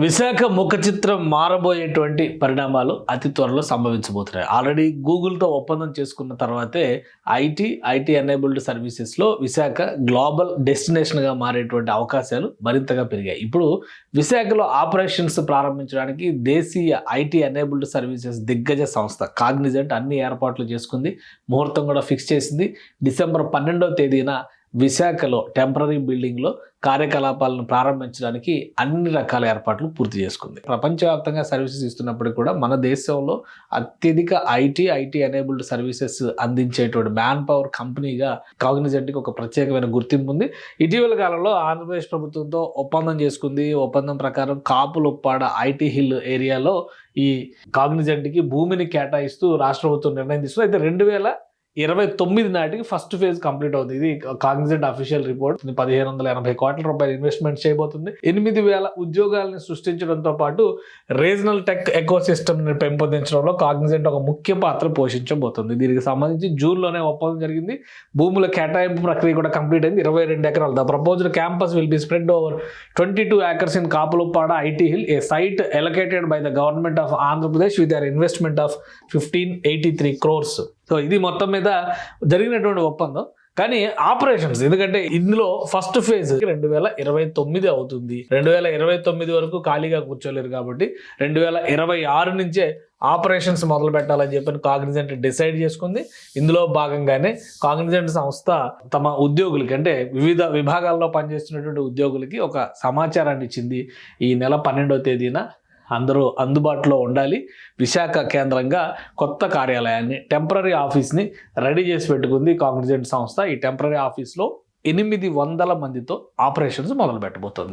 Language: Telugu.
విశాఖ ముఖ చిత్రం మారబోయేటువంటి పరిణామాలు అతి త్వరలో సంభవించబోతున్నాయి. ఆల్రెడీ గూగుల్తో ఒప్పందం చేసుకున్న తర్వాతే ఐటీ ఎనేబుల్డ్ సర్వీసెస్లో విశాఖ గ్లోబల్ డెస్టినేషన్గా మారేటువంటి అవకాశాలు మరింతగా పెరిగాయి. ఇప్పుడు విశాఖలో ఆపరేషన్స్ ప్రారంభించడానికి దేశీయ ఐటీ ఎనేబుల్డ్ సర్వీసెస్ దిగ్గజ సంస్థ కాగ్నిజెంట్ అన్ని ఏర్పాట్లు చేసుకుంది. ముహూర్తం కూడా ఫిక్స్ చేసింది. డిసెంబర్ 12వ తేదీన విశాఖలో టెంపరీ బిల్డింగ్లో కార్యకలాపాలను ప్రారంభించడానికి అన్ని రకాల ఏర్పాట్లు పూర్తి చేసుకుంది. ప్రపంచవ్యాప్తంగా సర్వీసెస్ ఇస్తున్నప్పటికీ కూడా మన దేశంలో అత్యధిక ఐటీ ఎనేబుల్డ్ సర్వీసెస్ అందించేటువంటి మ్యాన్ పవర్ కంపెనీగా కాగ్నిజెంట్కి ఒక ప్రత్యేకమైన గుర్తింపు ఉంది. ఇటీవల కాలంలో ఆంధ్రప్రదేశ్ ప్రభుత్వంతో ఒప్పందం చేసుకుంది. ఒప్పందం ప్రకారం కాపులుప్పాడ ఐటీ హిల్ ఏరియాలో ఈ కాగ్నిజెంట్కి భూమిని కేటాయిస్తూ రాష్ట్ర ప్రభుత్వం నిర్ణయం తీసుకుంది. అయితే 2029 నాటికి ఫస్ట్ ఫేజ్ కంప్లీట్ అవుతుంది. ఇది కాగ్నిజెంట్ అఫీషియల్ రిపోర్ట్. 1580 కోట్ల రూపాయలు ఇన్వెస్ట్మెంట్ చేయబోతుంది. 8000 ఉద్యోగాలను సృష్టించడంతో పాటు రీజనల్ టెక్ ఎకోసిస్టమ్ని పెంపొందించడంలో కాగ్నిజెంట్ ఒక ముఖ్య పాత్ర పోషించబోతుంది. దీనికి సంబంధించి జూన్లోనే ఒప్పందం జరిగింది. భూముల కేటాయింపు ప్రక్రియ కూడా కంప్లీట్ అయింది. 22 ఎకరాలు. The proposed campus will be spread over 22 acres in Kapuluppada IT hill, a site allocated by the government of Andhra Pradesh with their investment of 1583 crores. So ఇది మొత్తం మీద జరిగినటువంటి ఒప్పందం. కానీ ఆపరేషన్స్, ఎందుకంటే ఇందులో ఫస్ట్ ఫేజ్ 2029 అవుతుంది. 2029 వరకు ఖాళీగా కూర్చోలేరు కాబట్టి 2026 నుంచే ఆపరేషన్స్ మొదలు పెట్టాలని చెప్పి కాగ్నిజెంట్ డిసైడ్ చేసుకుంది. ఇందులో భాగంగానే కాగ్నిజెంట్ సంస్థ తమ ఉద్యోగులకి, అంటే వివిధ విభాగాల్లో పనిచేస్తున్నటువంటి ఉద్యోగులకి ఒక సమాచారాన్ని ఇచ్చింది. ఈ నెల 12వ తేదీన అందరూ అందుబాటులో ఉండాలి. విశాఖ కేంద్రంగా కొత్త కార్యాలయాన్ని, టెంపరీ ఆఫీస్ని రెడీ చేసి పెట్టుకుంది కాగ్నిజెంట్ సంస్థ. ఈ టెంపరీ ఆఫీస్లో 800 మందితో ఆపరేషన్స్ మొదలు పెట్టబోతోంది.